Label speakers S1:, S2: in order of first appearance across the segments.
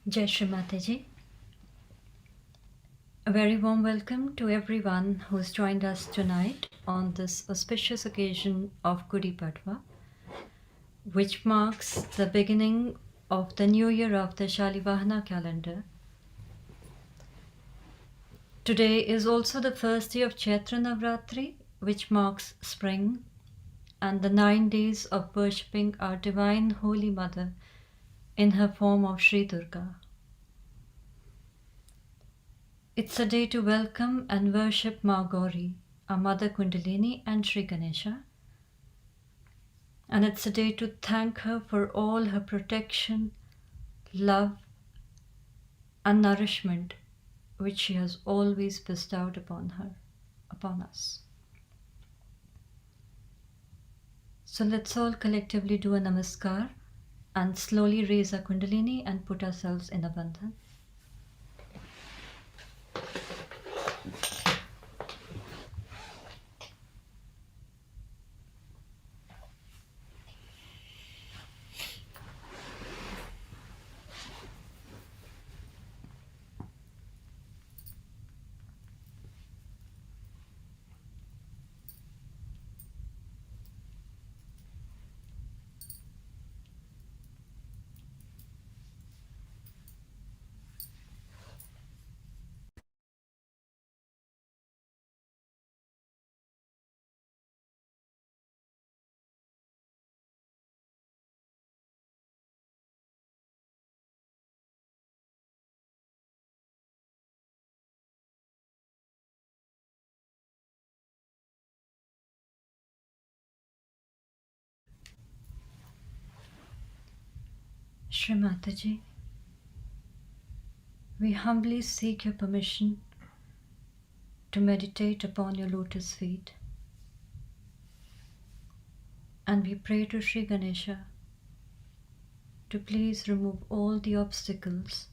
S1: Jai Shri Mataji. A very warm welcome to everyone who's joined us tonight on this auspicious occasion of Gudi Padwa, which marks the beginning of the new year of the Shalivahana calendar. Today is also the first day of Chaitra Navratri, which marks spring, and the 9 days of worshipping our Divine Holy Mother in her form of Sri Durga. It's a day to welcome and worship Ma Gauri, our Mother Kundalini and Sri Ganesha. And it's a day to thank her for all her protection, love, and nourishment which she has always bestowed upon us. So let's all collectively do a namaskar and slowly raise our Kundalini and put ourselves in a bandhan. Shri Mataji, we humbly seek your permission to meditate upon your lotus feet, and we pray to Sri Ganesha to please remove all the obstacles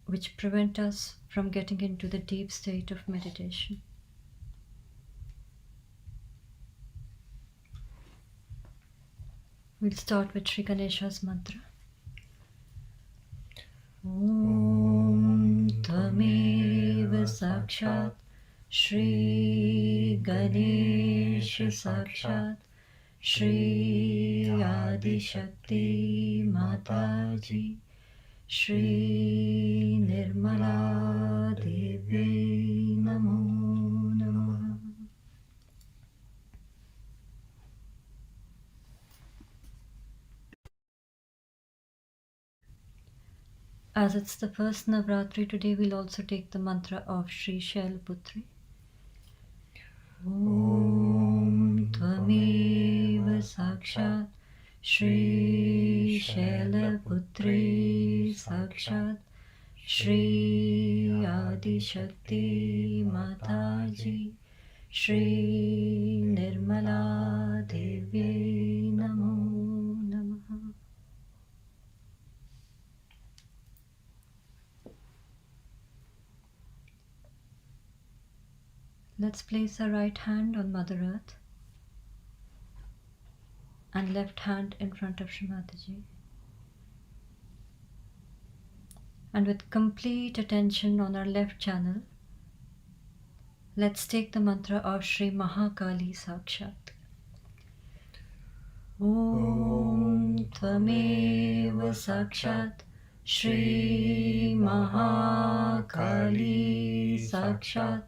S1: which prevent us from getting into the deep state of meditation. We'll start with Sri Ganesha's mantra. Om Tvameva Sakshat Shri Ganesha Sakshat Shri Adi Shakti Mataji Shri Nirmala Devi Namo Namah. As it's the first Navratri, today we'll also take the mantra of Sri Shailputri. Om Tvameva Sakshat Shri Shailputri Sakshat Shri Adi Shakti Mataji Shri Nirmala Devi Namo Namah. Let's place our right hand on Mother Earth and left hand in front of Shri Mataji. And with complete attention on our left channel, let's take the mantra of Shri Mahakali Sakshat. Om Tvameva Sakshat Shri Mahakali Sakshat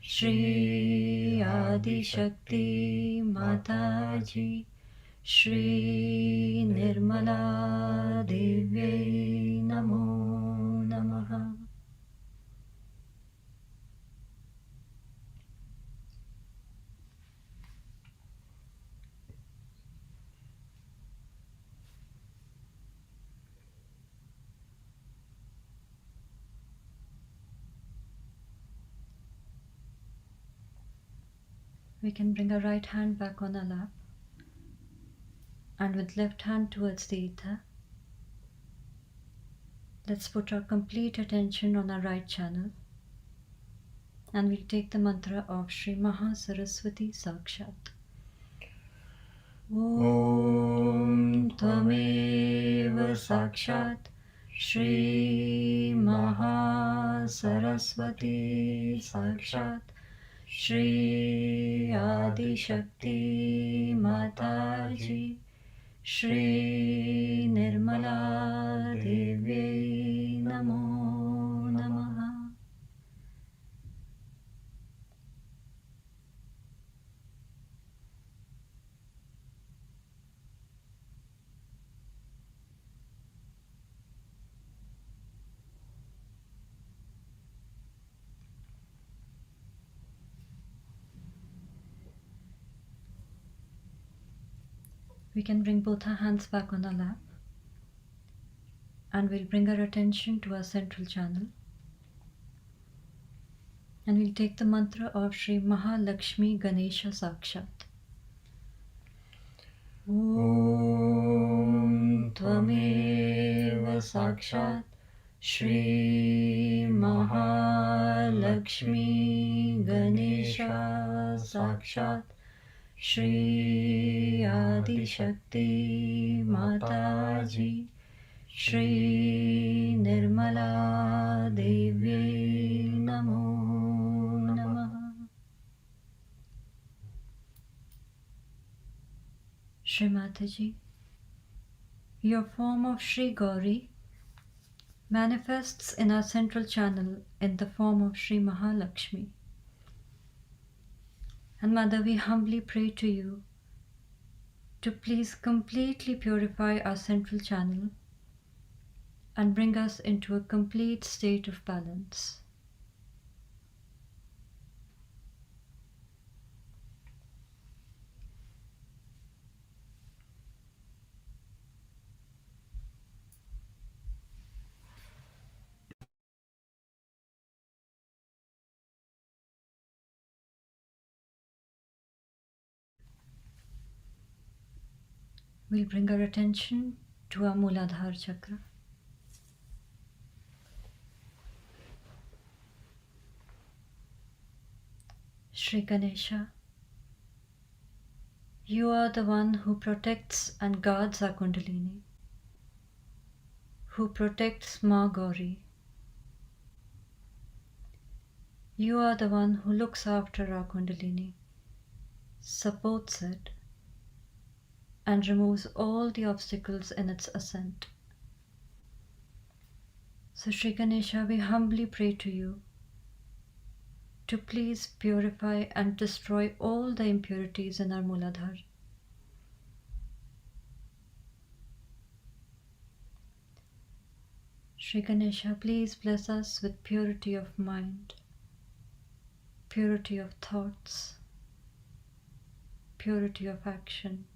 S1: Shri Adi Shakti Mataji Shri Nirmala Devi Namo Namaha. We can bring our right hand back on our lap and with left hand towards the ether, let's put our complete attention on our right channel and we'll take the mantra of Shri Mahasaraswati Sakshat. Om Tvameva Sakshat Shri Maha Saraswati Sakshat Shri Adi Shakti Mataji Shri Nirmala Devi Namo Namaha. We can bring both our hands back on our lap and we'll bring our attention to our central channel. And we'll take the mantra of Shri Mahalakshmi Ganesha Sakshat. Om Tvameva Sakshat Shri Mahalakshmi Ganesha Sakshat Shri Adi Shakti Mataji Shri Nirmala Devi Namo Namaha. Shri Mataji, your form of Shri Gauri manifests in our central channel in the form of Shri Mahalakshmi. And Mother, we humbly pray to you to please completely purify our central channel and bring us into a complete state of balance. We'll bring our attention to our Mooladhara chakra. Shri Ganesha, you are the one who protects and guards our Kundalini, who protects Ma Gauri. You are the one who looks after our Kundalini, supports it, and removes all the obstacles in its ascent. So Shri Ganesha, we humbly pray to you to please purify and destroy all the impurities in our Mooladhara. Shri Ganesha, please bless us with purity of mind, purity of thoughts, purity of action,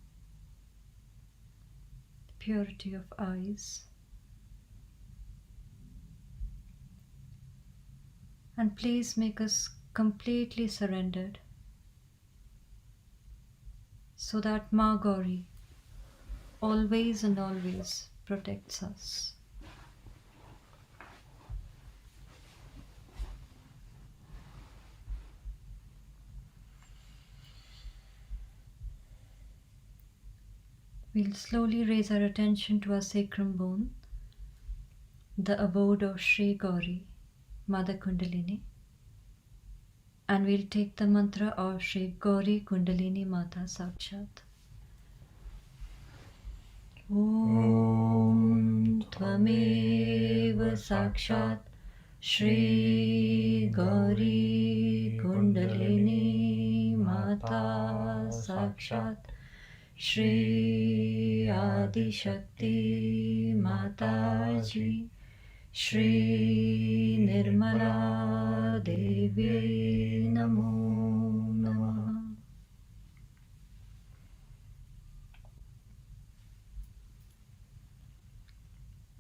S1: purity of eyes. And please make us completely surrendered so that Ma Gauri always and always protects us. We'll slowly raise our attention to our sacrum bone, the abode of Shri Gauri, Mother Kundalini, and we'll take the mantra of Shri Gauri Kundalini Mata Sakshat. Om Tvameva Sakshat Shri Gauri Kundalini Mata Sakshat Shri Adi Shakti Mataji Shri Nirmala Devi Namo Namaha.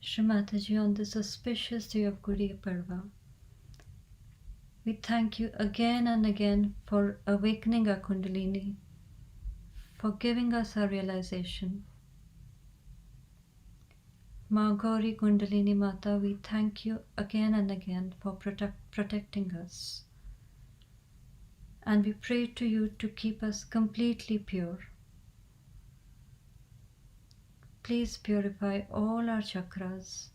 S1: Shri Mataji, on this auspicious day of Gudi Parva, we thank you again and again for awakening our Kundalini, for giving us our realization. Ma Gauri Kundalini Mata, we thank you again and again for protecting us. And we pray to you to keep us completely pure. Please purify all our chakras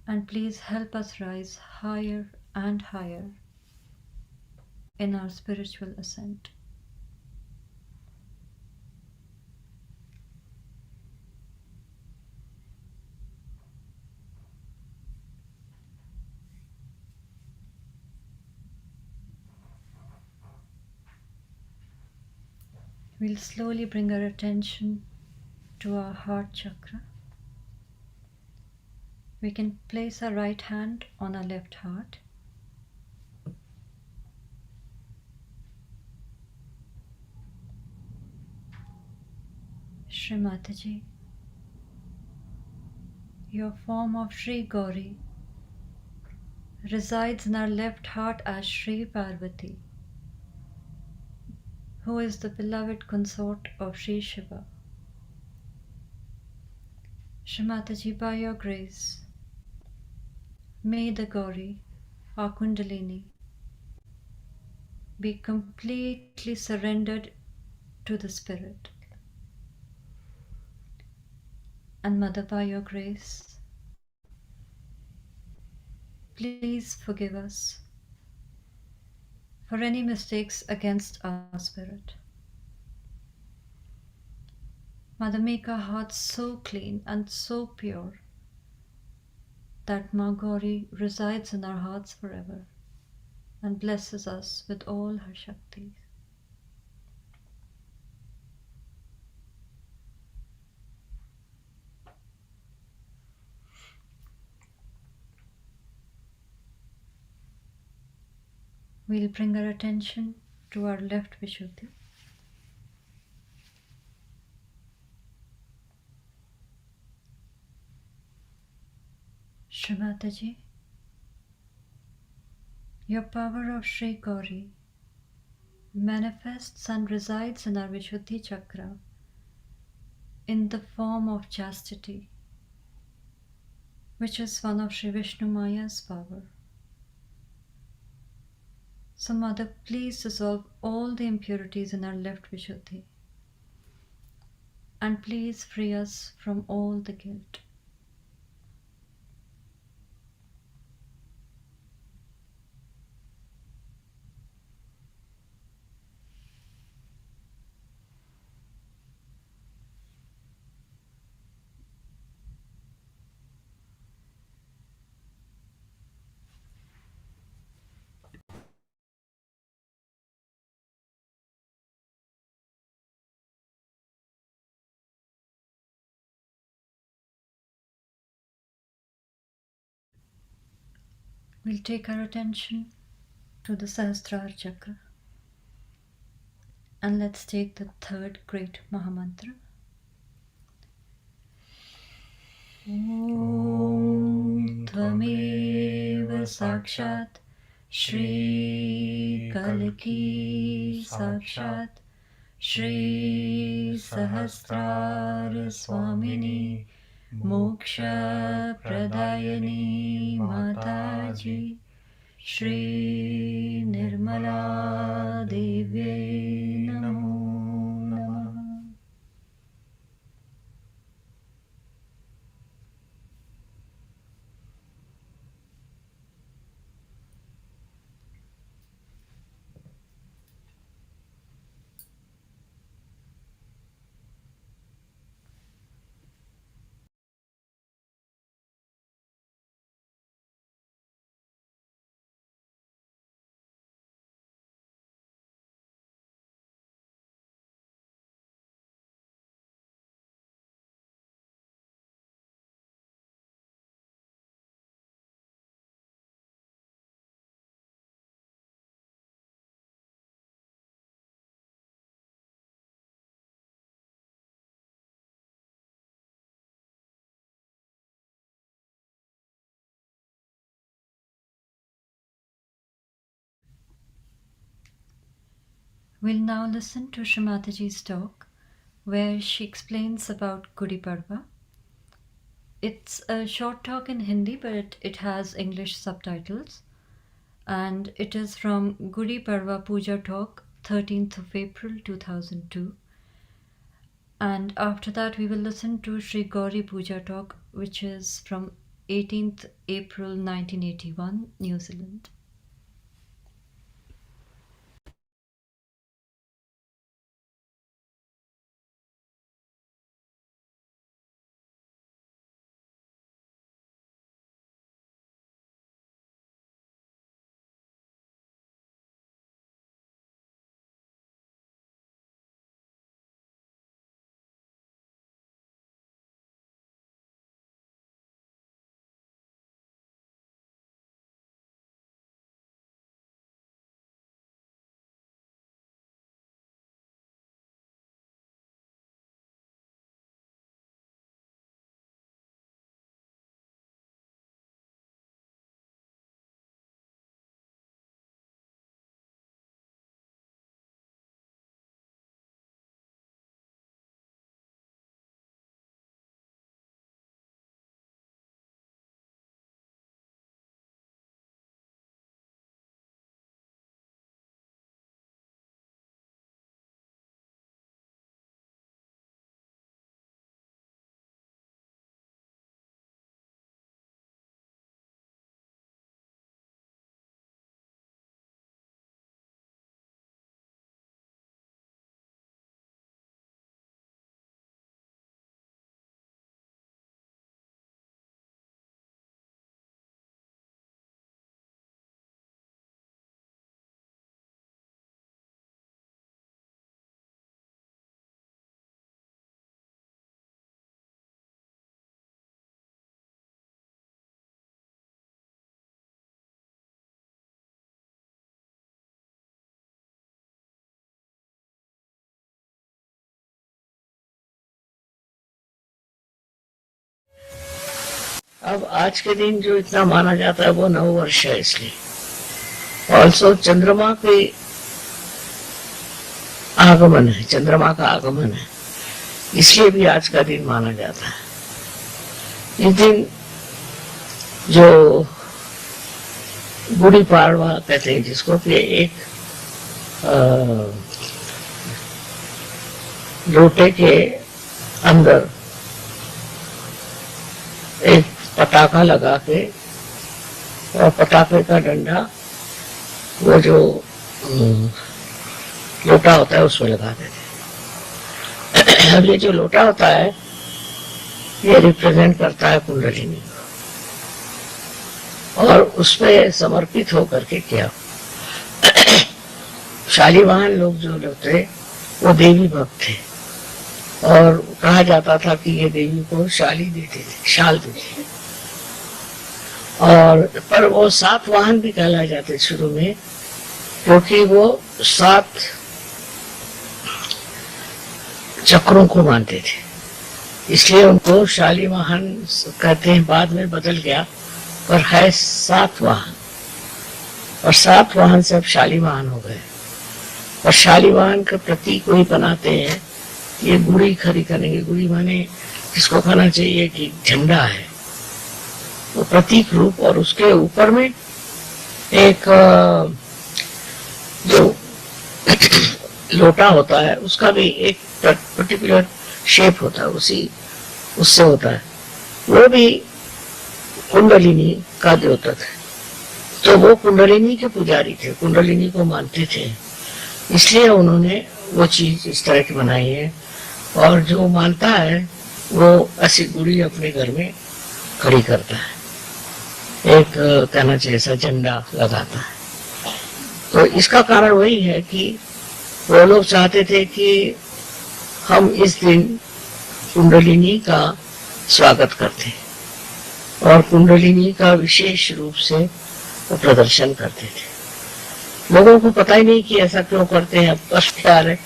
S1: And please help us rise higher and higher in our spiritual ascent. We'll slowly bring our attention to our heart chakra. We can place our right hand on our left heart. Shri Mataji, your form of Shri Gauri resides in our left heart as Shri Parvati, who is the beloved consort of Shri Shiva. Shri Mataji, by your grace, may the Gauri, our Kundalini, be completely surrendered to the Spirit. And Mother, by your grace, please forgive us for any mistakes against our spirit. Mother, make our hearts so clean and so pure that Ma Gauri resides in our hearts forever and blesses us with all her Shaktis. We'll bring our attention to our left Vishuddhi. Shri Mataji, your power of Shri Gauri manifests and resides in our Vishuddhi chakra in the form of chastity, which is one of Shri Vishnu Maya's power. So Mother, please dissolve all the impurities in our left Vishuddhi and please free us from all the guilt. We'll take our attention to the Sahasrara chakra and let's take the third great Mahamantra. Om Tvameva Sakshat Shri Kalki Sakshat Shri Sahasrara Swamini Moksha Pradayani Mataji Shri Nirmala Devi Namo Namaha. We'll now listen to Shri Mataji's talk where she explains about Gudi Padwa. It's a short talk in Hindi, but it has English subtitles. And it is from Gudi Padwa Puja Talk, 13th of April 2002. And after that, we will listen to Shri Gauri Puja Talk, which is from 18th April 1981, New Zealand.
S2: अब आज के दिन जो इतना माना जाता है वो नववर्ष है, इसलिए ऑल्सो चंद्रमा के आगमन है, चंद्रमा का आगमन है, इसलिए भी आज का दिन माना जाता है। इस दिन जो गुड़ी पाड़वा कहते हैं जिसको, कि एक लोटे के अंदर एक पटाखा लगा के, और पटाखे का डंडा वो जो लोटा होता है उसमें लगा देते। अब ये जो लोटा होता है ये रिप्रेजेंट करता है कुंडलिनी, और उसमें समर्पित होकर के किया। शालीवाहन लोग जो थे वो देवी भक्त थे, और कहा जाता था कि ये देवी को शाली देते थे, शाल देते थे। और पर वो 7 वाहन भी कहलाए जाते शुरू में, क्योंकि वो 7 चक्रों को मानते थे, इसलिए उनको शाली वाहन कहते हैं। बाद में बदल गया, पर है 7 वाहन, और 7 वाहन से अब शाली वाहन हो गए। और शाली वाहन का प्रतीक वही बनाते हैं, ये गुड़ी खड़ी करेंगे। गुड़ी माने जिसको कहना चाहिए कि झंडा है, वो प्रतीक रूप, और उसके ऊपर में एक जो लोटा होता है उसका भी एक पर्टिकुलर शेप होता है, उससे होता है। वो भी कुंडलिनी का द्योतक है, तो वो कुंडलिनी के पुजारी थे, कुंडलिनी को मानते थे, इसलिए उन्होंने वो चीज इस तरह की बनाई है। और जो मानता है वो ऐसी गुड़ी अपने घर में खड़ी करता है, एक कहना चाहिए ऐसा झंडा लगाता है। तो इसका कारण वही है कि वो लोग चाहते थे कि हम इस दिन कुंडलिनी का स्वागत करते, और कुंडलिनी का विशेष रूप से वो प्रदर्शन करते थे। लोगों को पता ही नहीं कि ऐसा क्यों करते हैं, अब बस प्यार है,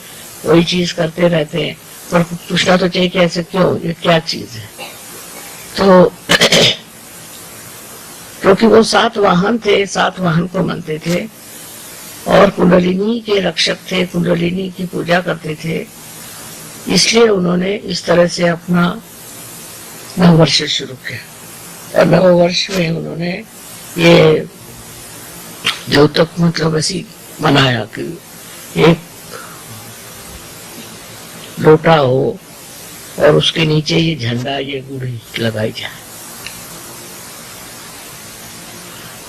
S2: वही चीज करते रहते हैं, पर पूछना तो चाहिए कि ऐसे क्यों, ये क्या चीज है। तो क्योंकि वो 7 वाहन थे, 7 वाहन को मानते थे, और कुंडलिनी के रक्षक थे, कुंडलिनी की पूजा करते थे, इसलिए उन्होंने इस तरह से अपना नववर्ष शुरू किया। और नववर्ष में उन्होंने ये द्योतक मतलब ऐसी बनाया कि एक लोटा हो और उसके नीचे ये झंडा, ये गुड़ी लगाई जाए।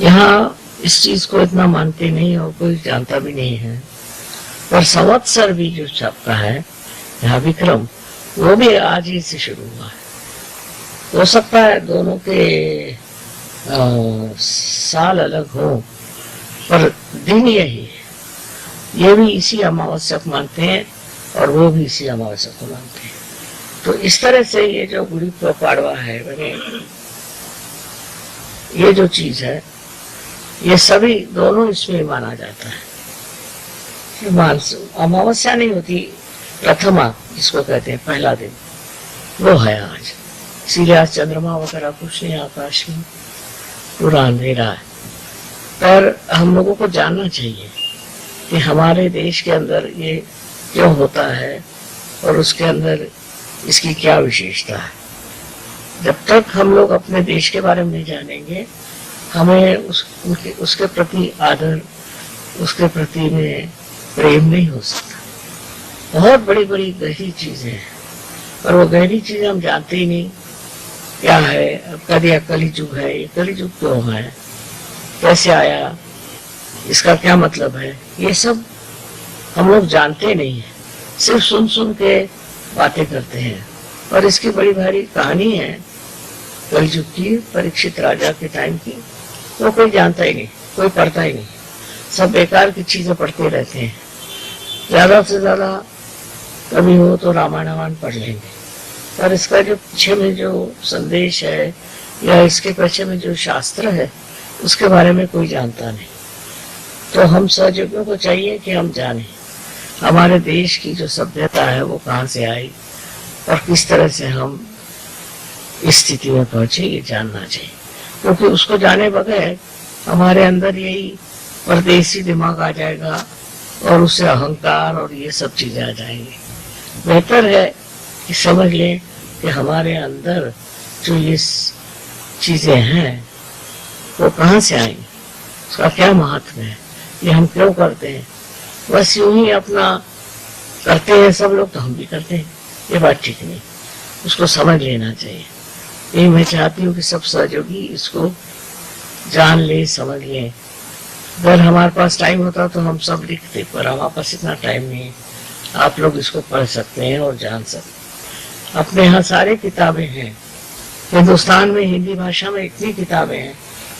S2: यहाँ इस चीज को इतना मानते नहीं और कोई जानता भी नहीं है। और संवत्सर भी जो छपता है यहाँ विक्रम, वो भी आज ही से शुरू हुआ है। हो सकता है दोनों के साल अलग हो, पर दिन यही है। ये भी इसी अमावस्या को मानते हैं और वो भी इसी अमावस्या को मानते हैं। तो इस तरह से ये जो गुड़ी पाड़वा है, ये जो चीज है, ये सभी दोनों इसमें माना जाता है। अमावस्या नहीं होती, प्रथमा जिसको कहते हैं पहला दिन, वो है आज। इसीलिए आज चंद्रमा वगैरह कुछ नहीं आकाश में, पूरा अंधेरा है। पर हम लोगों को जानना चाहिए कि हमारे देश के अंदर ये क्यों होता है और उसके अंदर इसकी क्या विशेषता है। जब तक हम लोग अपने देश के बारे में नहीं जानेंगे, हमें उसके प्रति आदर, उसके प्रति में प्रेम नहीं हो सकता। बहुत बड़ी बड़ी गहरी चीजें हैं, पर वो गहरी चीजें हम जानते ही नहीं क्या है। अब कभी कलिजुग है, ये कलिजुग क्यों है, कैसे आया, इसका क्या मतलब है, ये सब हम लोग जानते नहीं है, सिर्फ सुन सुन के बातें करते हैं। और इसकी बड़ी भारी कहानी है कलयुग की, परीक्षित राजा के टाइम की। वो कोई जानता ही नहीं, कोई पढ़ता ही नहीं, सब बेकार की चीजें पढ़ते रहते हैं। ज्यादा से ज्यादा कभी हो तो रामायण पढ़ लेंगे, पर इसका जो पीछे में जो संदेश है या इसके पीछे में जो शास्त्र है, उसके बारे में कोई जानता नहीं। तो हम सहयोगियों को चाहिए कि हम जानें हमारे देश की जो सभ्यता है वो कहाँ से आई और किस तरह से हम इस स्थिति में पहुंचे, ये जानना चाहिए। क्योंकि उसको जाने बगैर हमारे अंदर यही परदेसी दिमाग आ जाएगा और उससे अहंकार और ये सब चीजें आ जाएंगी। बेहतर है कि समझ लें कि हमारे अंदर जो ये चीजें हैं वो कहाँ से आई, उसका क्या महत्व है, ये हम क्यों करते हैं। बस यूं ही अपना करते हैं सब लोग, तो हम भी करते हैं, ये बात ठीक नहीं, उसको समझ लेना चाहिए। यही मैं चाहती हूँ कि सब सहयोगी इसको जान ले, समझ लें। अगर हमारे पास टाइम होता तो हम सब लिखते, पर हमारे पास इतना टाइम नहीं है। आप लोग इसको पढ़ सकते हैं और जान सकते हैं। अपने यहाँ सारी किताबें हैं, हिंदुस्तान में हिंदी भाषा में इतनी किताबें हैं,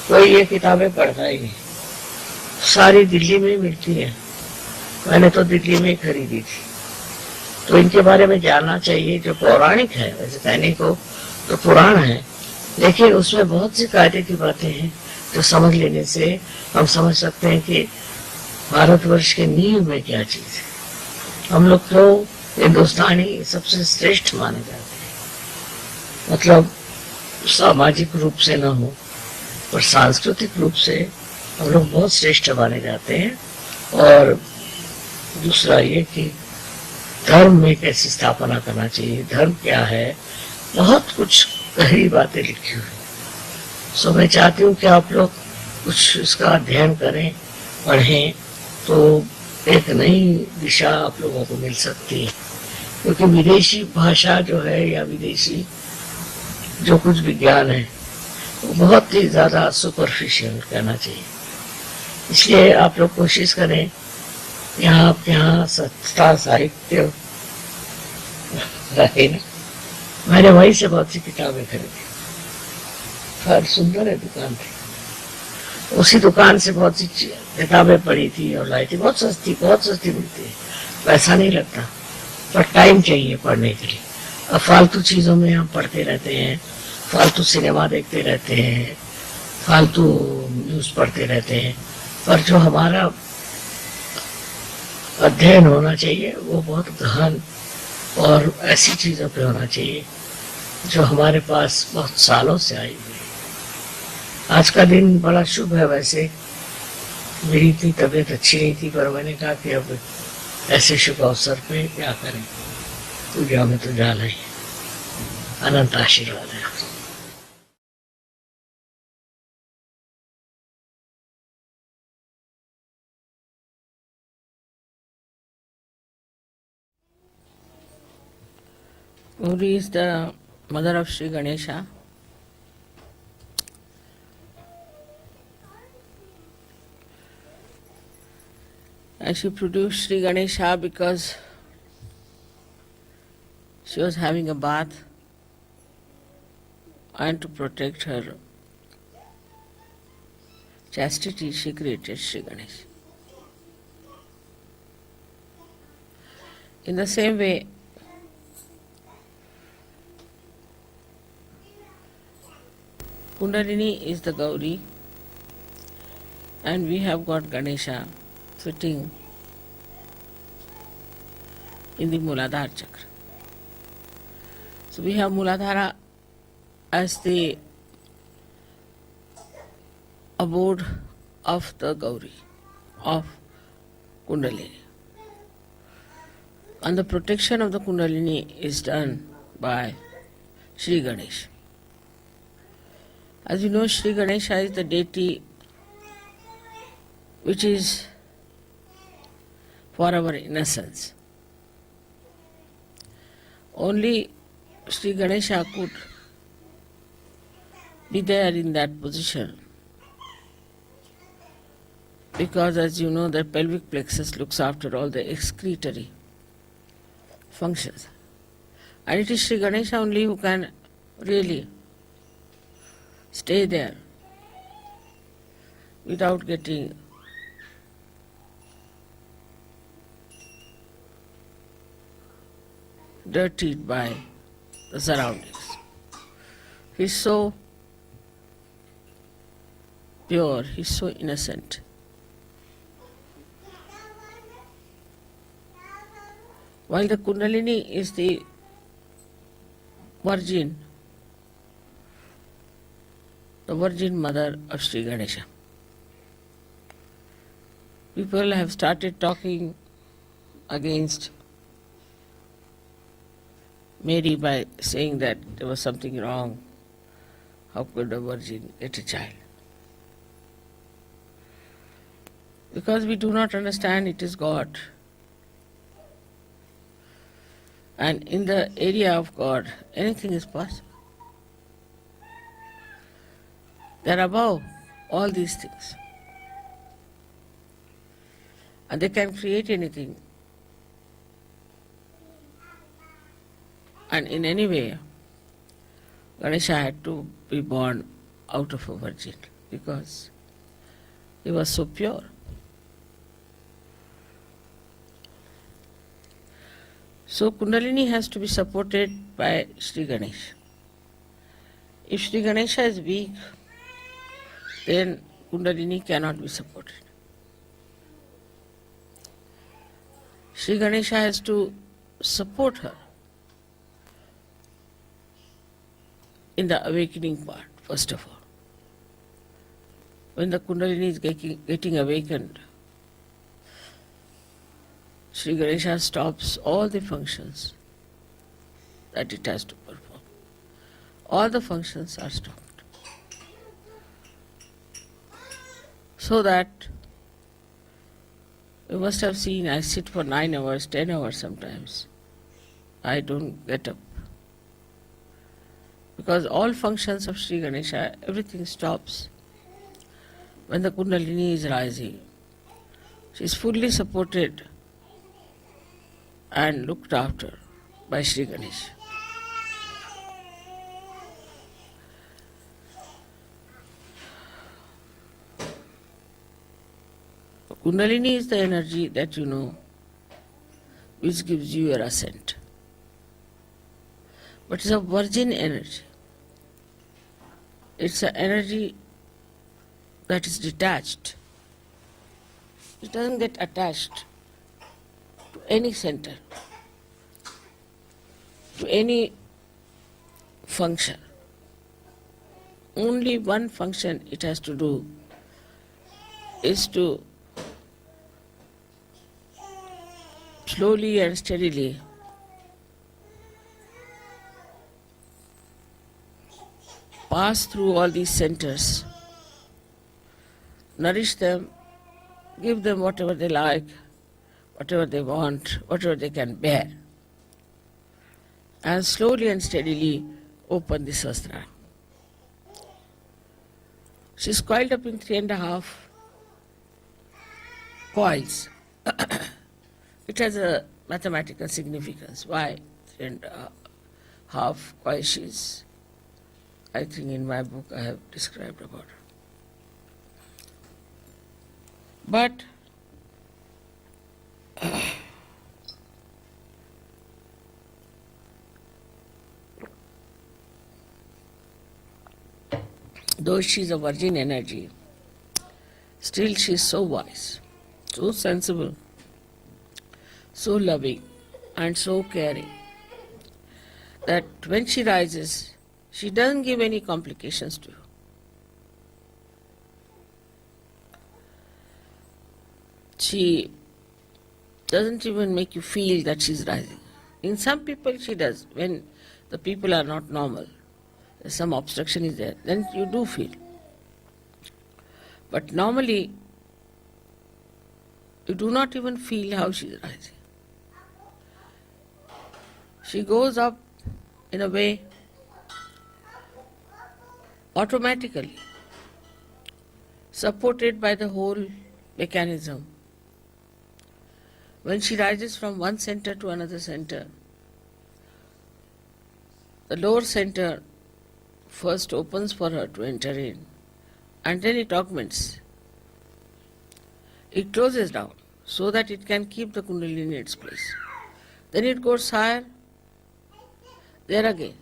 S2: कोई ये किताबें पढ़ता ही नहीं। सारी दिल्ली में मिलती है, मैंने तो दिल्ली में खरीदी थी। तो इनके बारे में जानना चाहिए। जो पौराणिक है, वैसे कहने को तो पुराण है, लेकिन उसमें बहुत सी कायदे की बातें हैं जो समझ लेने से हम समझ सकते हैं कि भारतवर्ष के नींव में क्या चीज है। हम लोग क्यों हिंदुस्तानी सबसे श्रेष्ठ माने जाते हैं, मतलब सामाजिक रूप से न हो पर सांस्कृतिक रूप से हम लोग बहुत श्रेष्ठ माने जाते हैं। और दूसरा ये कि धर्म में कैसी स्थापना करना चाहिए, धर्म क्या है, बहुत कुछ गहरी बातें लिखी हुई। सो मैं चाहती हूँ कि आप लोग कुछ इसका अध्ययन करें, पढ़ें, तो एक नई दिशा आप लोगों को मिल सकती है। क्योंकि विदेशी भाषा जो है या विदेशी जो कुछ विज्ञान है वो बहुत ही ज्यादा सुपरफिशियल कहना चाहिए। इसलिए आप लोग कोशिश करें, यहाँ आपके यहाँ सस्ता साहित्य है ना, मैंने वहीं से बहुत सी किताबें खरीदी, हर सुंदर है दुकान थी, उसी दुकान से बहुत सी किताबें पढ़ी थी और लाई थी। बहुत सस्ती मिलती है, पैसा नहीं लगता, पर टाइम चाहिए पढ़ने के लिए। अब फालतू चीजों में हम पढ़ते रहते हैं, फालतू सिनेमा देखते रहते हैं, फालतू न्यूज पढ़ते रहते हैं, पर जो हमारा अध्ययन होना चाहिए वो बहुत गहन और ऐसी चीजों पे होना चाहिए जो हमारे पास बहुत सालों से आई हुई है। आज का दिन बड़ा शुभ है। वैसे मेरी इतनी तबीयत अच्छी नहीं थी, पर मैंने कहा कि अब ऐसे शुभ अवसर पे क्या करें, पूजा में तो जाना ही। अनंत आशीर्वाद है।
S3: Uri is the mother of Sri Ganesha. And she produced Sri Ganesha because she was having a bath, and to protect her chastity, she created Sri Ganesha. In the same way, Kundalini is the Gauri, and we have got Ganesha sitting in the Muladhara chakra. So we have Muladhara as the abode of the Gauri, of Kundalini. And the protection of the Kundalini is done by Sri Ganesha. As you know, Sri Ganesha is the deity which is for our innocence. Only Sri Ganesha could be there in that position, because as you know, the pelvic plexus looks after all the excretory functions. And it is Sri Ganesha only who can really stay there without getting dirtied by the surroundings. He's so pure, he's so innocent. While the Kundalini is the virgin mother of Sri Ganesha. People have started talking against Mary by saying that there was something wrong. How could a virgin get a child? Because we do not understand it is God. And in the area of God, anything is possible. They are above all these things. And they can create anything. And in any way, Ganesha had to be born out of a virgin because he was so pure. So Kundalini has to be supported by Sri Ganesha. If Sri Ganesha is weak, then Kundalini cannot be supported. Sri Ganesha has to support her in the awakening part, first of all. When the Kundalini is getting awakened, Sri Ganesha stops all the functions that it has to perform. All the functions are stopped. So that you must have seen, I sit for 9 hours, 10 hours sometimes. I don't get up. Because all functions of Sri Ganesha, everything stops when the Kundalini is rising. She is fully supported and looked after by Sri Ganesha. Kundalini is the energy that you know which gives you your ascent. But it's a virgin energy. It's an energy that is detached. It doesn't get attached to any center, to any function. Only one function it has to do is to slowly and steadily pass through all these centers, nourish them, give them whatever they like, whatever they want, whatever they can bear, and slowly and steadily open the sastra. She's coiled up in 3.5 coils, It has a mathematical significance. Why? 3.5 Kwaishis. I think in my book I have described about it. But though she is a virgin energy, still she is so wise, so sensible, so loving, and so caring that when she rises, she doesn't give any complications to you. She doesn't even make you feel that she's rising. In some people she does. When the people are not normal, some obstruction is there, then you do feel. But normally, you do not even feel how she is rising. She goes up in a way automatically, supported by the whole mechanism. When she rises from one center to another center, the lower center first opens for her to enter in, and then it augments. It closes down so that it can keep the Kundalini in its place. Then it goes higher, there again,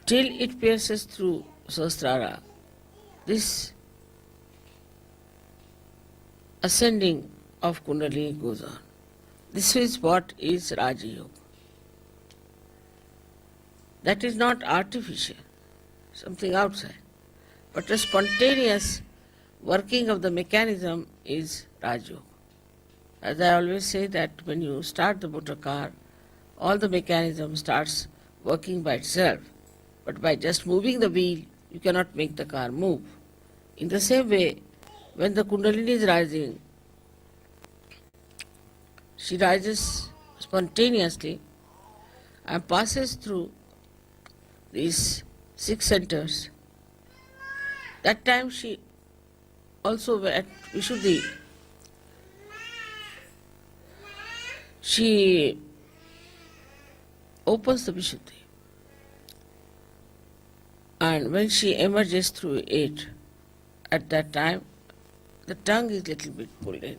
S3: till it pierces through Sahasrara. This ascending of Kundalini goes on. This is what is Raja Yoga. That is not artificial, something outside, but a spontaneous working of the mechanism is Raja Yoga. As I always say that when you start the motor car, all the mechanism starts working by itself, but by just moving the wheel, you cannot make the car move. In the same way, when the Kundalini is rising, she rises spontaneously and passes through these 6 centers. That time she also at Vishuddhi, she opens the Vishuddhi. And when she emerges through it, at that time, the tongue is little bit pulled in,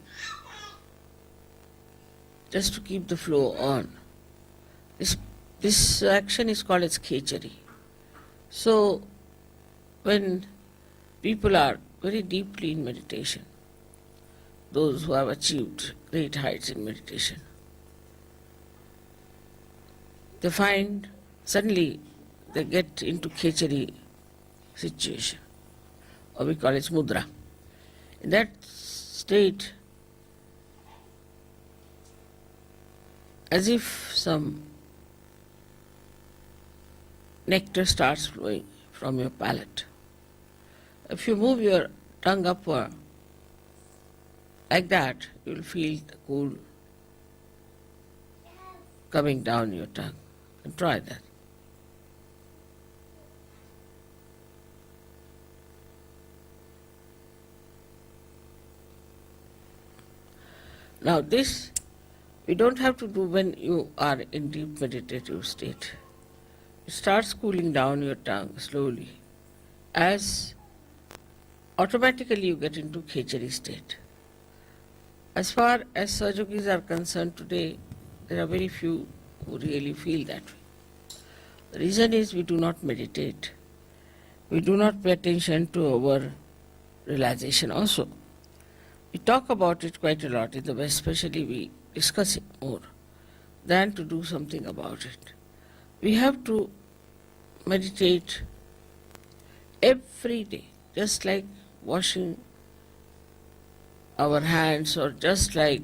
S3: just to keep the flow on. This action is called as khechari. So, when people are very deeply in meditation, those who have achieved great heights in meditation, they find suddenly they get into khechari situation, or we call it mudra. In that state, as if some nectar starts flowing from your palate. If you move your tongue upward like that, you will feel the cool coming down your tongue. And try that. Now this we don't have to do when you are in deep meditative state. It starts cooling down your tongue slowly as automatically you get into khechari state. As far as Sahaja-yogis are concerned today, there are very few who really feel that way. The reason is we do not meditate. We do not pay attention to our realization also. We talk about it quite a lot in the West, especially we discuss it more than to do something about it. We have to meditate every day, just like washing our hands or just like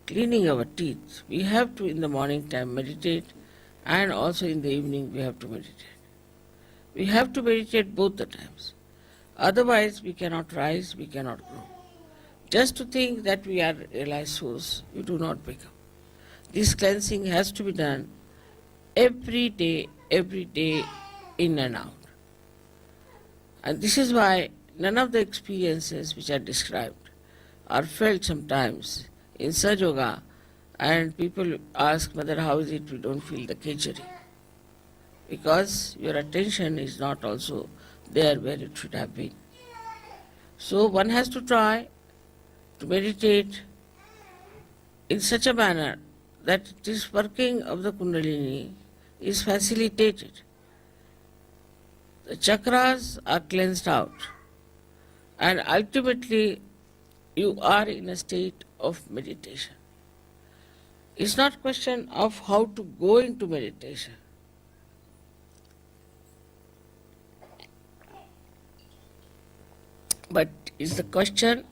S3: cleaning our teeth. We have to in the morning time meditate, and also in the evening we have to meditate. We have to meditate both the times. Otherwise we cannot rise, we cannot grow. Just to think that we are realized souls, you do not become. This cleansing has to be done every day, in and out. And this is why none of the experiences which are described are felt sometimes in Sahaja Yoga, and people ask, Mother, how is it we don't feel the khichdi? Because your attention is not also there where it should have been. So one has to try to meditate in such a manner that this working of the Kundalini is facilitated. The chakras are cleansed out, and ultimately you are in a state of meditation. It's not a question of how to go into meditation. But it's the question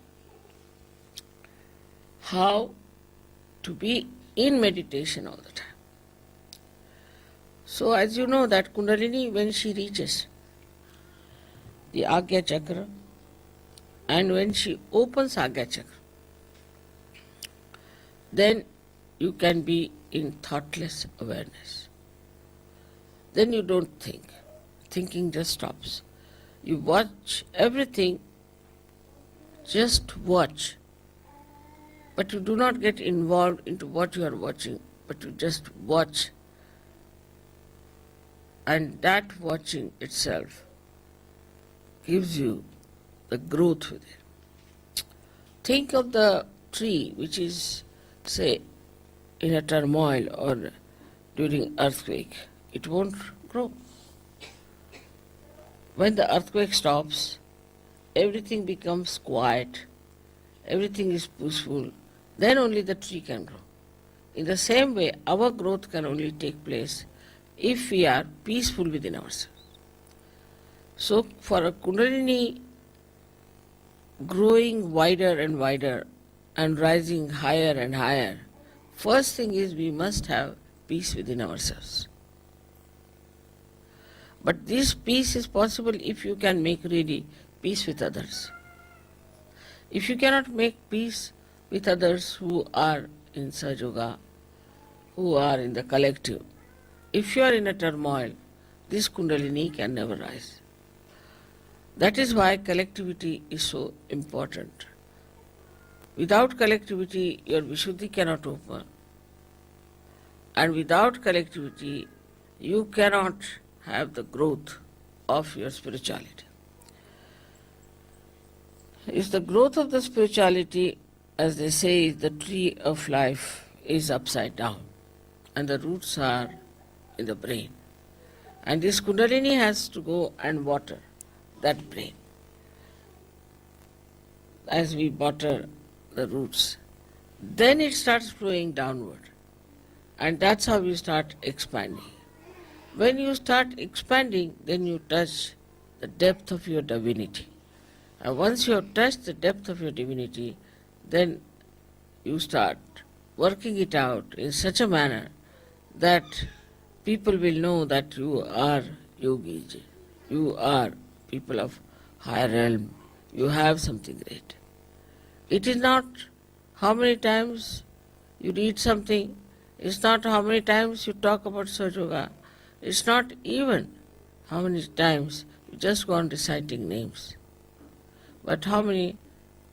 S3: how to be in meditation all the time. So as you know that Kundalini, when she reaches the Agya Chakra and when she opens Agya Chakra, then you can be in thoughtless awareness. Then you don't think. Thinking just stops. You watch everything, just watch. But you do not get involved into what you are watching, but you just watch. And that watching itself gives you the growth within. Think of the tree which is, say, in a turmoil or during earthquake. It won't grow. When the earthquake stops, everything becomes quiet, everything is peaceful, then only the tree can grow. In the same way, our growth can only take place if we are peaceful within ourselves. So for a Kundalini growing wider and wider and rising higher and higher, first thing is we must have peace within ourselves. But this peace is possible if you can make really peace with others. If you cannot make peace with others who are in Sahaja Yoga, who are in the collective, if you are in a turmoil, this Kundalini can never rise. That is why collectivity is so important. Without collectivity, your Vishuddhi cannot open. And without collectivity, you cannot have the growth of your spirituality. If the growth of the spirituality, as they say, the tree of life is upside down and the roots are in the brain. And this Kundalini has to go and water that brain as we water the roots. Then it starts flowing downward, and that's how you start expanding. When you start expanding, then you touch the depth of your divinity. And once you have touched the depth of your divinity, then you start working it out in such a manner that people will know that you are yogis, you are people of higher realm, you have something great. It is not how many times you read something, it's not how many times you talk about Sahaja Yoga, it's not even how many times you just go on reciting names, but how many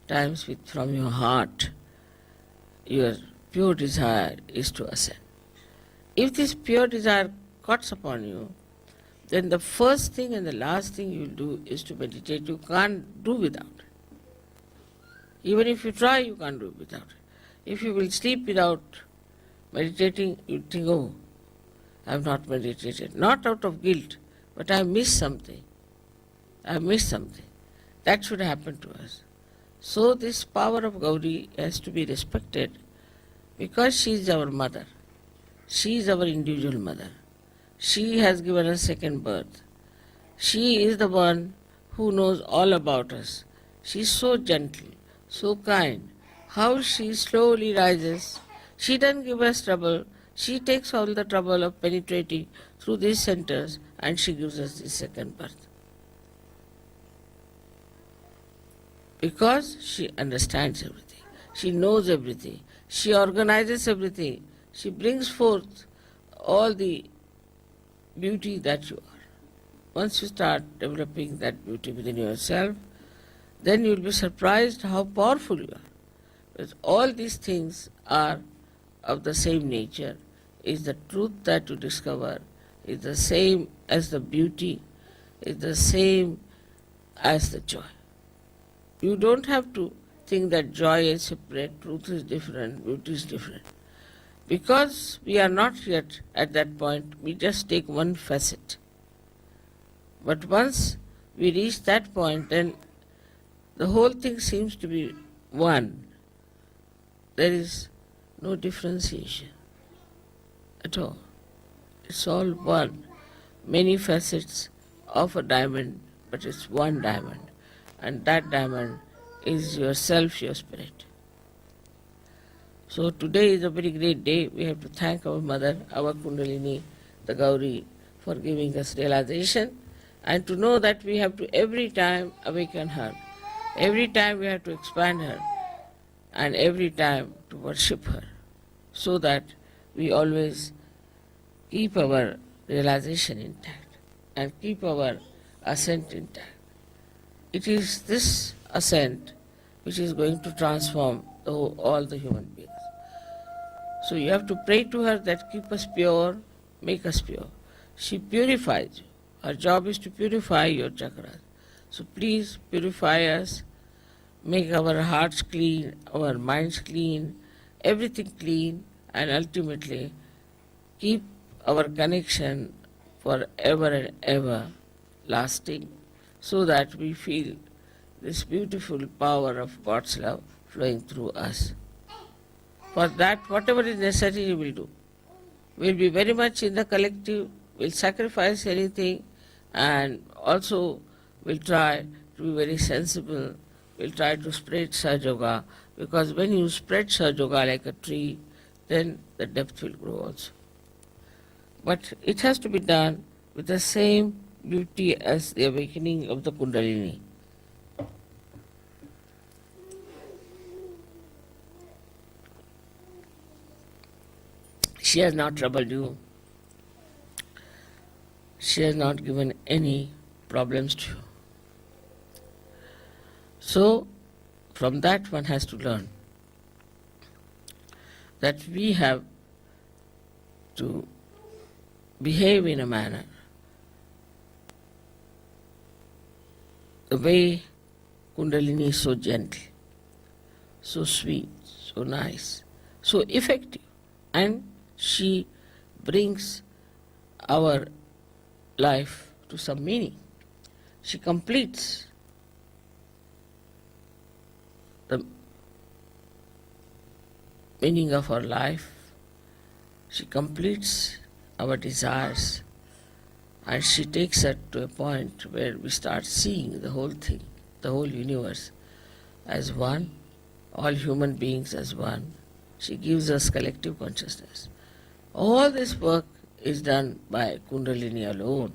S3: times from your heart your pure desire is to ascend. If this pure desire cuts upon you, then the first thing and the last thing you will do is to meditate. You can't do without it. Even if you try, you can't do without it. If you will sleep without meditating, you think, oh, I have not meditated. Not out of guilt, but I have missed something. I have missed something. That should happen to us. So this power of Gauri has to be respected because she is our mother. She is our individual mother. She has given us second birth. She is the one who knows all about us. She is so gentle, so kind. How she slowly rises. She doesn't give us trouble. She takes all the trouble of penetrating through these centers and she gives us the second birth. Because she understands everything. She knows everything. She organizes everything. She brings forth all the beauty that you are. Once you start developing that beauty within yourself, then you will be surprised how powerful you are. Because all these things are of the same nature. Is the truth that you discover is the same as the beauty, is the same as the joy. You don't have to think that joy is separate, truth is different, beauty is different. Because we are not yet at that point, we just take one facet. But once we reach that point, then the whole thing seems to be one. There is no differentiation at all. It's all one. Many facets of a diamond, but it's one diamond. And that diamond is yourself, your spirit. So today is a very great day. We have to thank our mother, our Kundalini, the Gauri, for giving us realization, and to know that we have to every time awaken her. Every time we have to expand her, and every time to worship her, so that we always keep our realization intact and keep our ascent intact. It is this ascent which is going to transform all the human beings. So you have to pray to her that keep us pure, make us pure. She purifies you. Her job is to purify your chakras. So please purify us, make our hearts clean, our minds clean, everything clean, and ultimately keep our connection forever and ever lasting, so that we feel this beautiful power of God's love flowing through us. For that, whatever is necessary, we will do. We'll be very much in the collective, we'll sacrifice anything, and also we'll try to be very sensible. We'll try to spread Sahaja Yoga, because when you spread Sahaja Yoga like a tree, then the depth will grow also. But it has to be done with the same beauty as the awakening of the Kundalini. She has not troubled you. She has not given any problems to you. So, from that one has to learn that we have to behave in a manner the way Kundalini is so gentle, so sweet, so nice, so effective, and she brings our life to some meaning. She completes the meaning of our life. She completes our desires, and she takes us to a point where we start seeing the whole thing, the whole universe as one, all human beings as one. She gives us collective consciousness. All this work is done by Kundalini alone.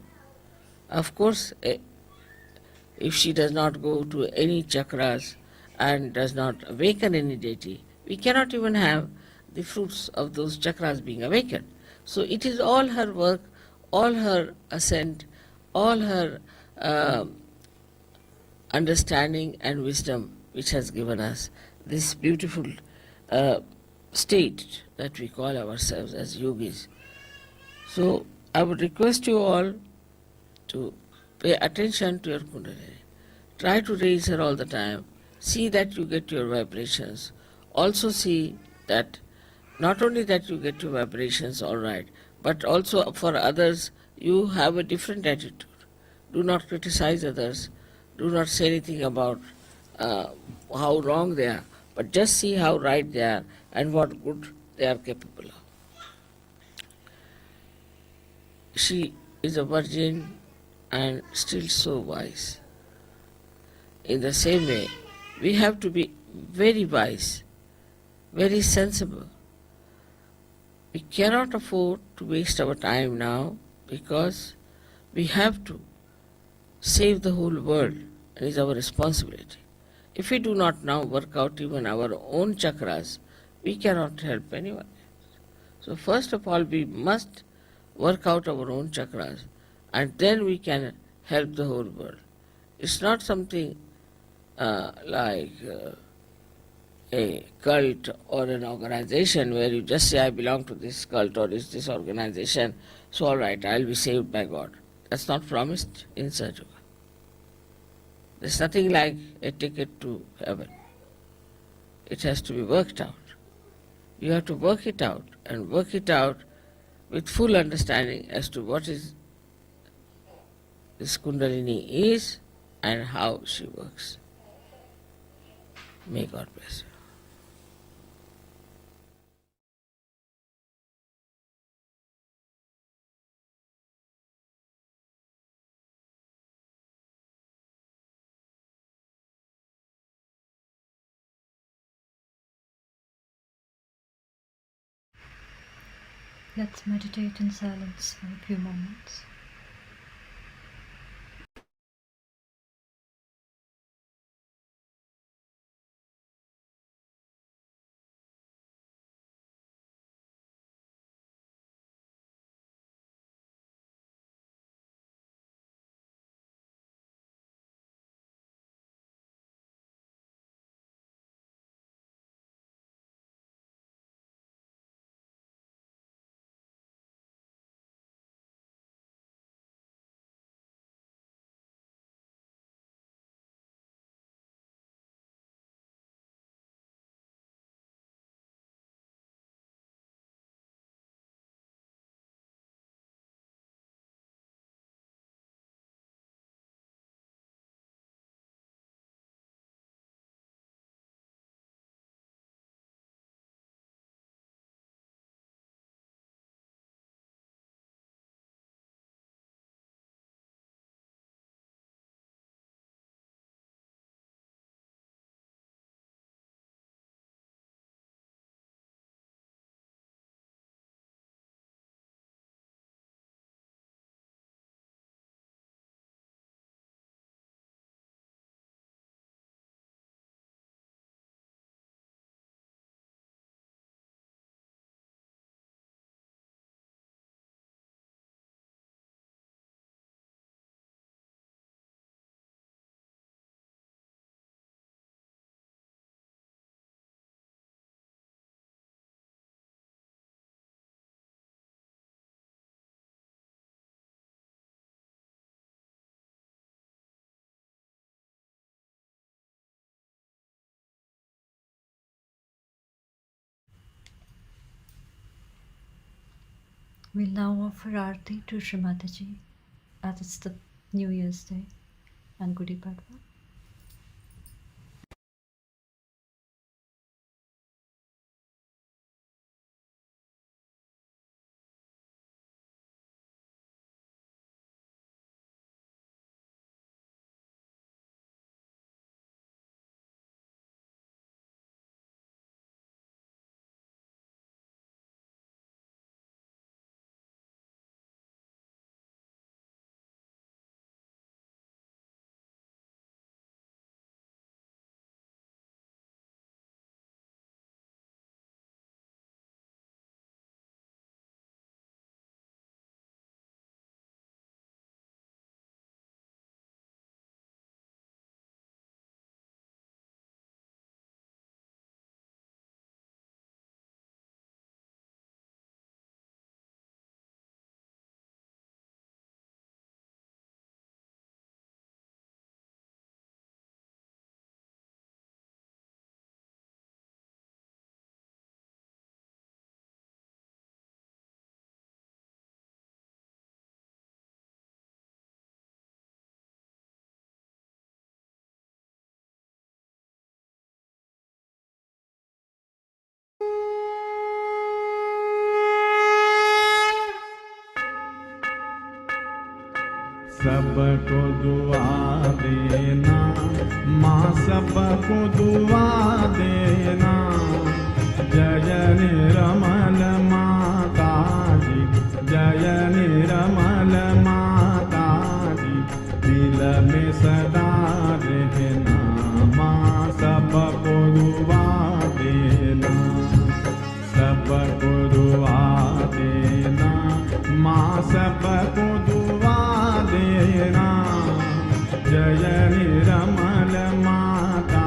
S3: Of course, if she does not go to any chakras and does not awaken any deity, we cannot even have the fruits of those chakras being awakened. So it is all her work, all her ascent, all her understanding and wisdom which has given us this beautiful state that we call ourselves as yogis. So I would request you all to pay attention to your Kundalini. Try to raise her all the time. See that you get your vibrations. Also see that not only that you get your vibrations all right, but also for others you have a different attitude. Do not criticize others. Do not say anything about how wrong they are, but just see how right they are and what good they are capable of. She is a virgin and still so wise. In the same way, we have to be very wise, very sensible. We cannot afford to waste our time now, because we have to save the whole world, and it is our responsibility. If we do not now work out even our own chakras, we cannot help anyone. So first of all, we must work out our own chakras, and then we can help the whole world. It's not something a cult or an organization where you just say, I belong to this cult or this organization, so all right, I'll be saved by God. That's not promised in SYUK. There's nothing like a ticket to heaven. It has to be worked out. You have to work it out, and work it out with full understanding as to what is this Kundalini is and how she works. May God bless you.
S1: Let's meditate in silence for a few moments. We'll now offer Aarti to Srimataji as it's the New Year's Day and Gudi Padwa.
S4: सबको दुआ देना माँ, सबको दुआ देना। जय निरमल माता जी, जय निरमल माता जी, दिल में सदा रहना माँ, सबको दुआ देना, सबको दुआ देना माँ, सबको दुआ देना। जय निरमल माता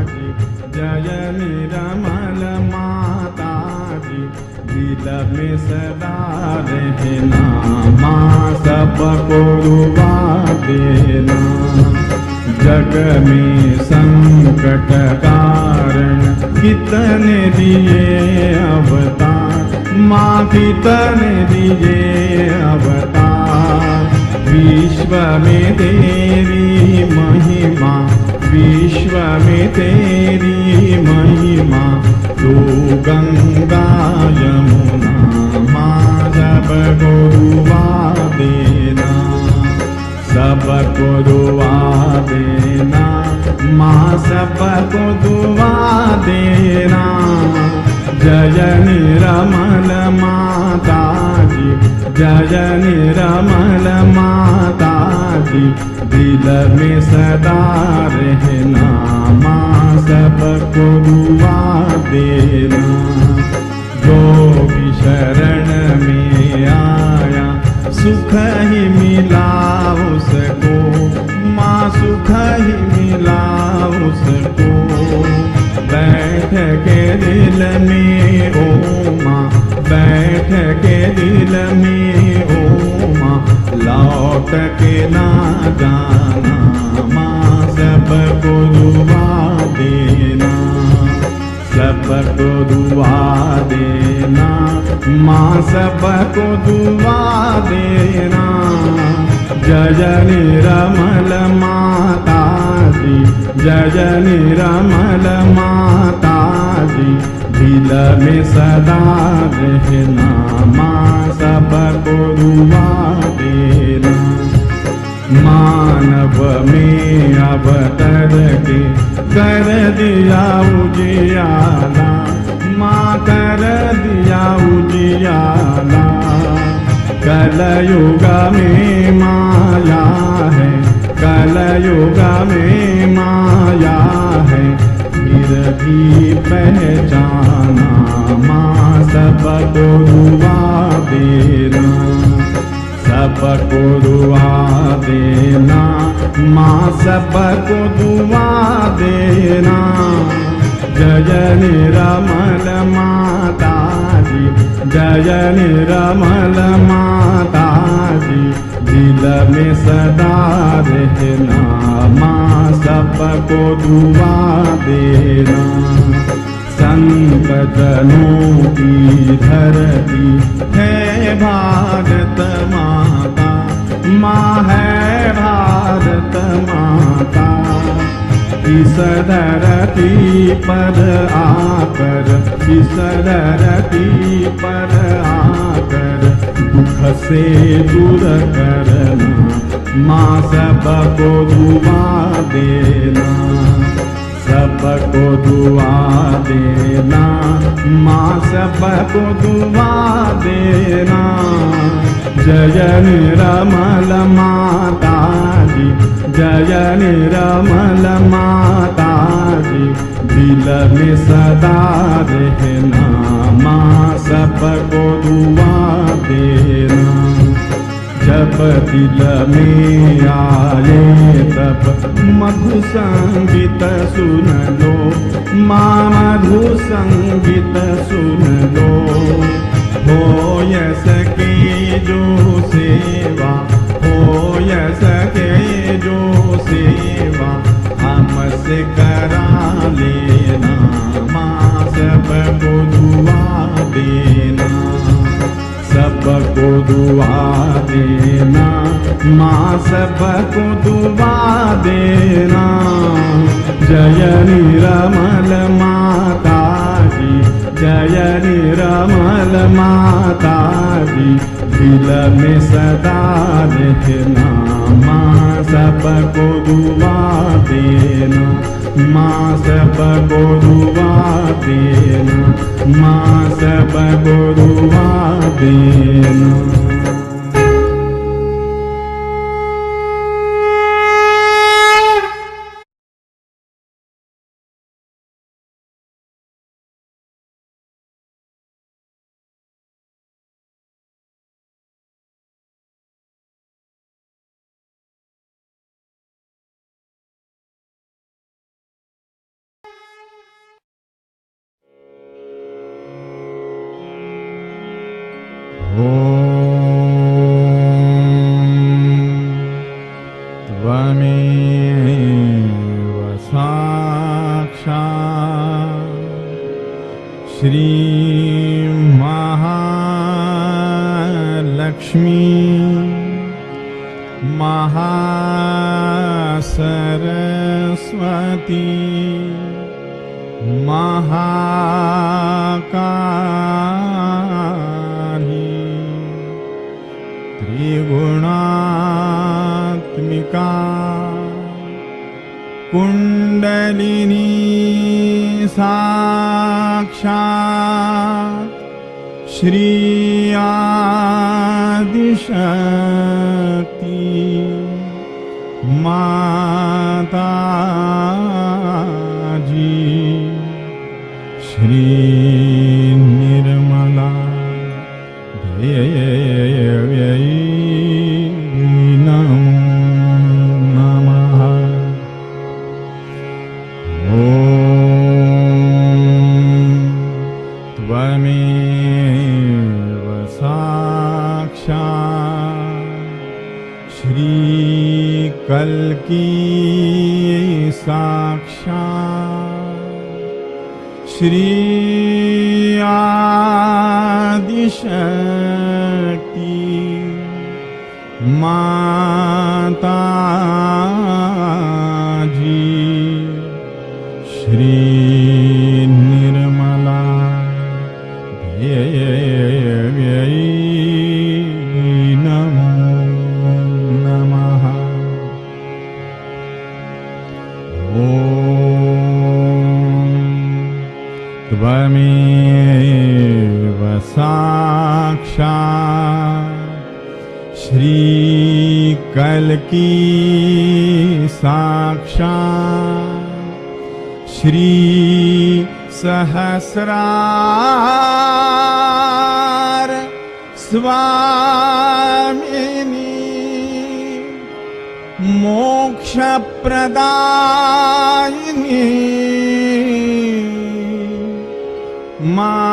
S4: जी, जय निरमल में सदा रहना, माँ सबको दुआ देना। जग में संकट कारण कितने दिए अवतार, माँ कितने दिए अवतार। विश्व में तेरी महिमा, विश्व में तेरी महिमा, तू गंगा यमुना, माँ सबको दुआ देना, सबको दुआ देना, माँ सबको दुआ देना। जय निरमल माता जी, जय निरमल माता जी, दिल में सदा रहना, माँ सबको दुआ देना। जो भी शरण में आया सुख ही मिला उसको, माँ सुख ही मिला उसको। बैठ के दिल में ओ माँ, बैठ के दिल में ओ माँ, लौट के ना जाना, माँ सबको दुआ देना, सबको दुआ देना, माँ सबको दुआ देना। जय निरमल माता जी, जय निरमल माता जी, दिल में सदा रहना, माँ सबको दुआ देना। मानव में अवतर के कर दिया उजियाला, माँ कर दिया उजियाला। कलयुग में माया है, कलयुग में माया है, फिर भी पहचाना, माँ सबको दुआ देना, सबको दुआ देना, माँ सबको दुआ देना। जय निरमल माता जी, जय निरमल माता जी, दिल में सदा रहना, माँ सबको दुआ देना। संकटनों की धरती है भारत माता, माँ है भारत माता। इस धरती पर आकर, इस धरती पर आकर, दुख से दूर करना, माँ सबको दुआ देना, सबको दुआ देना, माँ सबको दुआ देना। जय निरमल माता जी, जय निरमल माता जी, दिल में सदा रहना, माँ सबको दुआ देना। जब दिल में आए तब मधु संगीत सुन लो, माँ मधु संगीत सुन लो। हो य सके जो सेवा, हो य सके जो सेवा, हमसे करा लेना, माँ सबको दुआ देना, सबको दुआ देना, माँ सबको दुआ देना। जय निरमल माता जी, जय निरमल माता जी, दिल में सदा रहना, माँ सबको दुआ देना, माँ सबको दुआ देना, माँ सबको दुआ देना। त्वमेव साक्षात् श्रीमहालक्ष्मी महासरस्वती महाकाली त्रिगुणात्मिका कुण्डलिनी साक्षात् श्री आदिशक्ति माताजी श्री निर्मला देव्यै नमो नमः। ॐ त्वमेव साक्षात् श्रीकल्की साक्षात् श्री आदिशक्ति माताजी श्री निर्मला देव्यै नमो नमः। ॐ त्वमेव साक्षात् श्रीकल्की साक्षात् श्री सहस्रार स्वामिनी मोक्षप्रदायिनी माताजी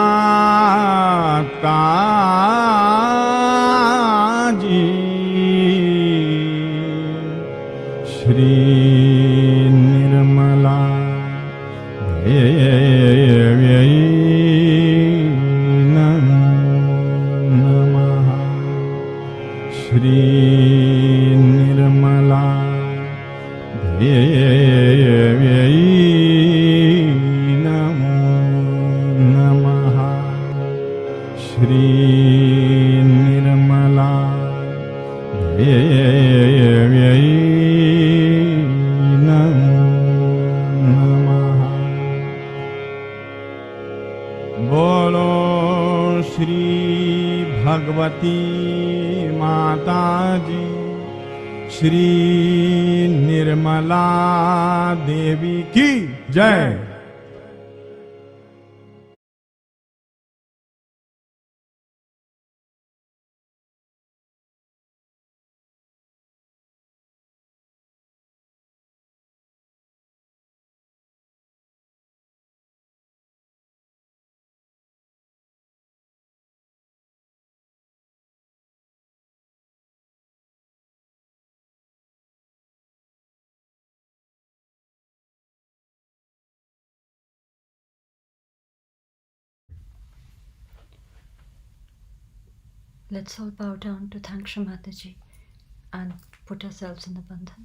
S4: श्री निर्मला देव्यै नमो नमः। श्री निर्मला देव्यै नमो नमः। श्री निर्मला देव्यै नमो नमः। बोलो श्री भगवती माताजी श्री निर्मला देवी की जय।
S1: Let's all bow down to thank Shamataji and put ourselves in the bandhan.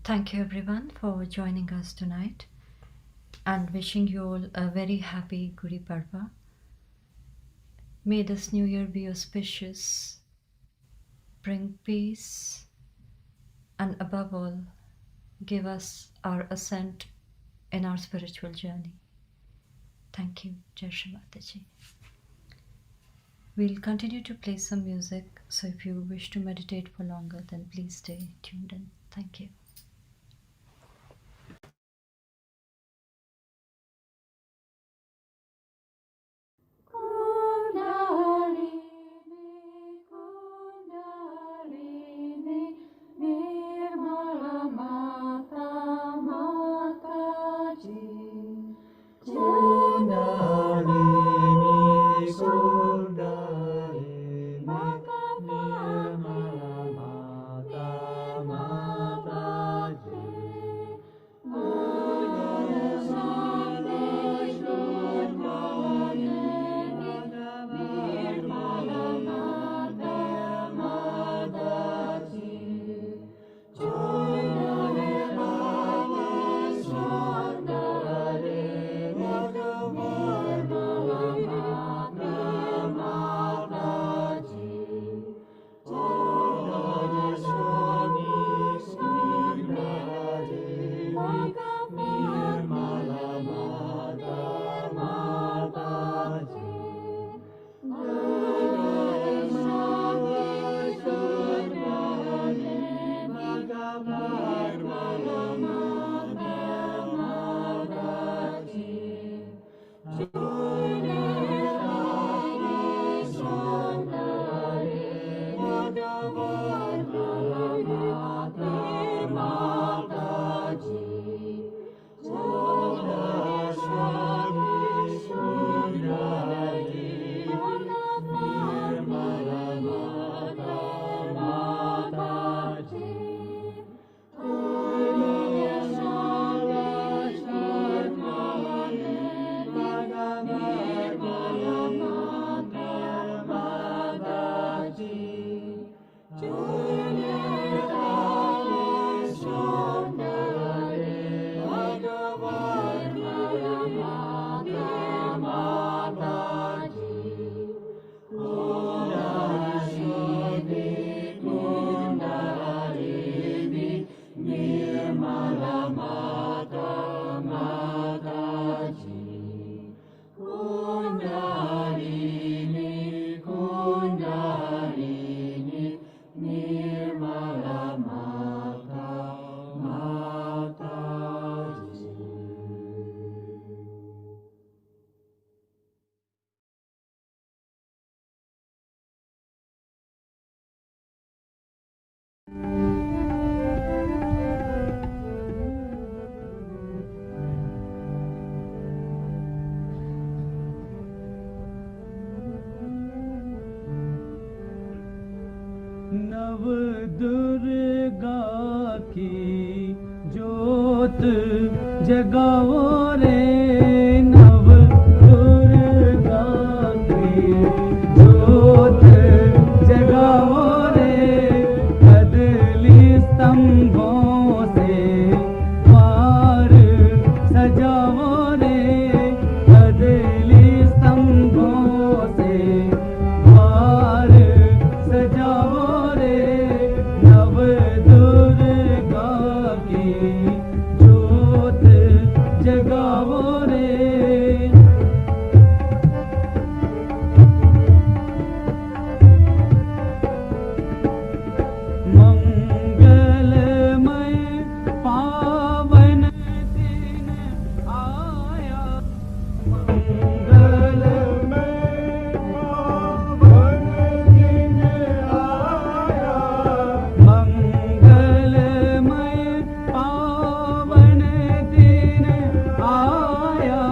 S1: Thank you everyone for joining us tonight and wishing you all a very happy Gudi Padwa. May this new year be auspicious, bring peace, and above all, give us our ascent in our spiritual journey. Thank you, Jai Shri Mataji. We'll continue to play some music, so if you wish to meditate for longer, then please stay tuned in. Thank you.
S5: नव दुर्गा की ज्योत जगाओ रे, नव दुर्गा की ज्योत जगाओ रे, कदली स्तंभों से द्वार सजाओ रे, कदली स्तंभों से द्वार सजाओ नव दुर्गा की ज्योत जगाओ रे। मंगलमय पावन दिन आया, मंगलमय पावन दिन आया, मंगलमय पावन दिन आया,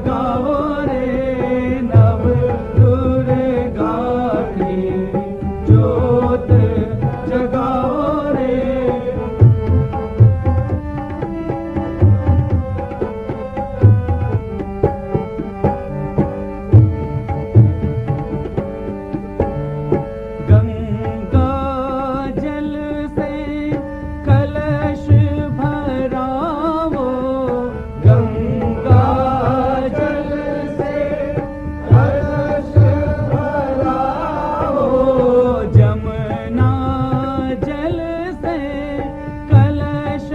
S5: जगाओ रे नव दुर्गा की ज्योत जगाओ रे। गंगा जल से कलश भरावो, गंगा जल से कलश भरावो, जमुना जल से कलश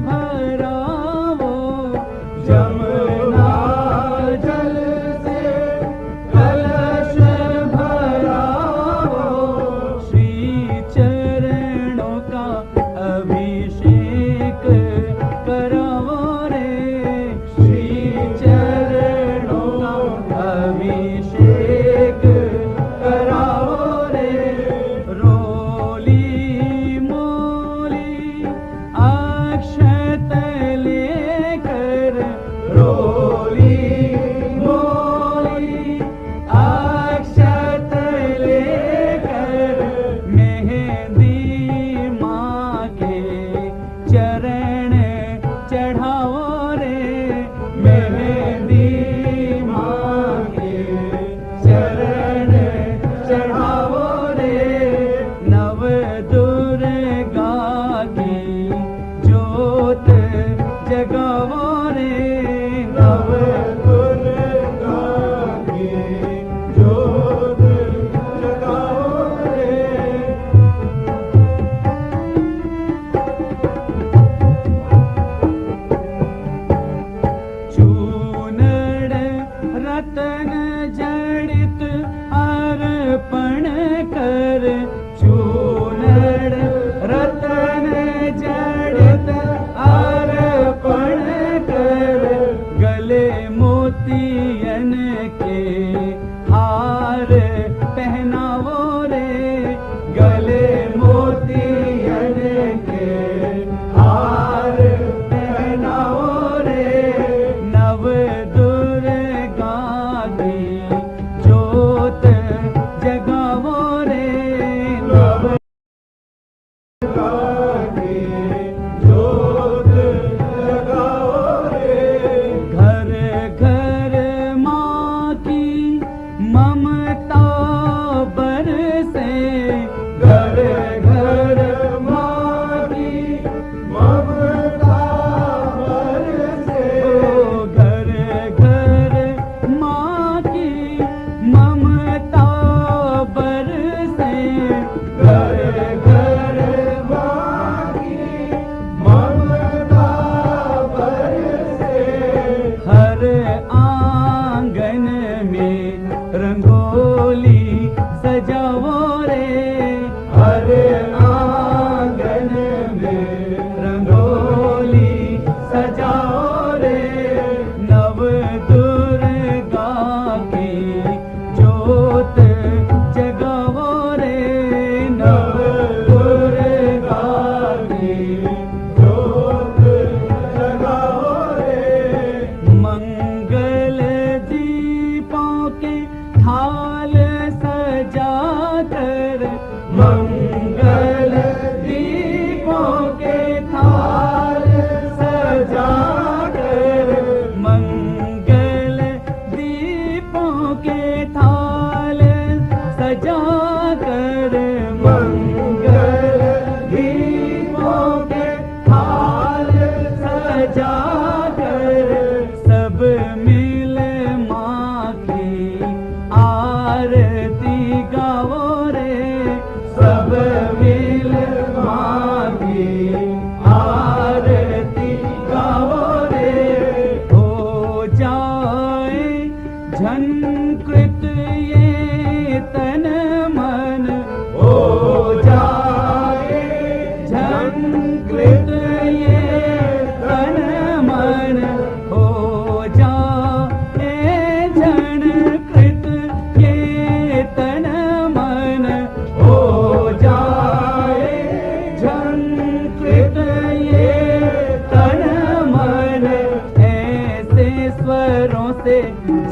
S5: भरावो, जमुना जल से कलश भरावो, श्री चरणों का अभिषेक करावो रे, श्री चरणों का अभिषेक करावो रे। रोली मोली अक्षत लेकर, रोली मोली अक्षत लेकर, मेहंदी माँ के चरण चढ़ाओ रे, मेहंदी माँ के चरण चढ़ाओ रे। नव दुर्गा की ज्योत जगाओ रे, नव दुर्गा की ज्योत जगाओ रे। चूनड़ रतन जड़ित अर्पण कर, चूनड़ रतन जड़ित अर्पण कर, गले मोतियन के हार पहनावो रे, गले मोतियन के हार पहनावो रे। नव दुर्गा की ज्योत जगावो रे, नव दुर्गा की ज्योत जगाओ रे। घर घर माँ की ममता बरसे, घर घर माँ की ममता बरसे, घर घर माँ की ममता बरसे, घर घर माँ की ममता बरसे। हर आंगन में रंगोली सजाओ रे, हर आंगन में रंगोली सजाओ रे। नव दुर्गा की ज्योत जगाओ रे, नव दुर्गा की ज्योत जगाओ रे। मंगल दीपों के थाल सजा कर, मंगल दीपों के थाल सजा कर, मंगल दीपों के थाल सजा कर, मंगल दीपों के थाल सजा कर, सब मिल माँ की आरती गाओ रे, सब मिल माँ की आरती गाओ रे। हो जाए झंकृत ये तन मन, हो जाए झंकृत ये तन मन, हो जाए झंकृत ये तन मन, हो जाए झंकृत ये तन मन। ऐसे स्वरों से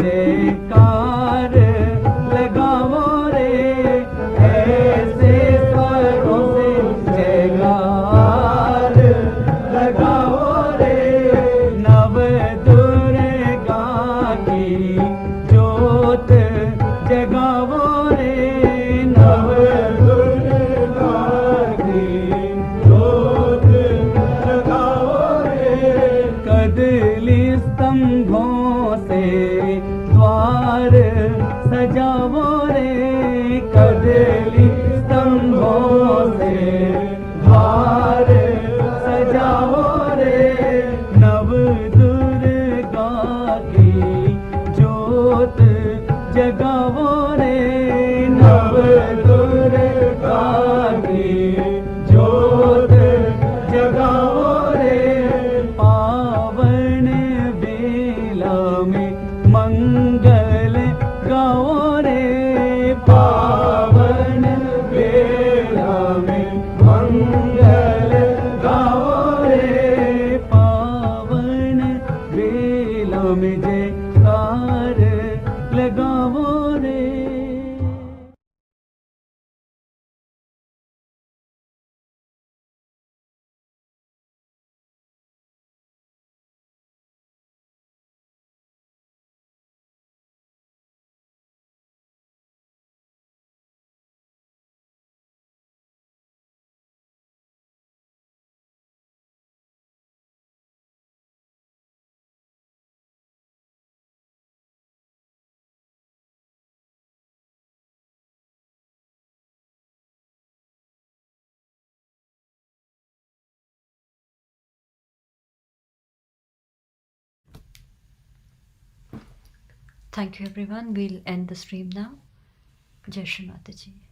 S5: जयकार लगाओ रे ऐसे स्वरों से जयकार लगाओ रे नव दुर्गा की ज्योत जगाओ रे नव दुर्गा की ज्योत जगाओ रे कदली स्तंभों से द्वार सजाओ रे कदली स्तंभों से द्वार सजाओ रे नव दुर्गा की ज्योत जगाओ रे नव दुर्गा की ज्योत जगाओ रे पावन बेला में मंगल गाओ रे पावन बेला में मंगल गाओ रे पावन बेला में जयकार लगाओ रे
S1: Thank you, everyone. We'll end the stream now. Jai Shri Mata Ji.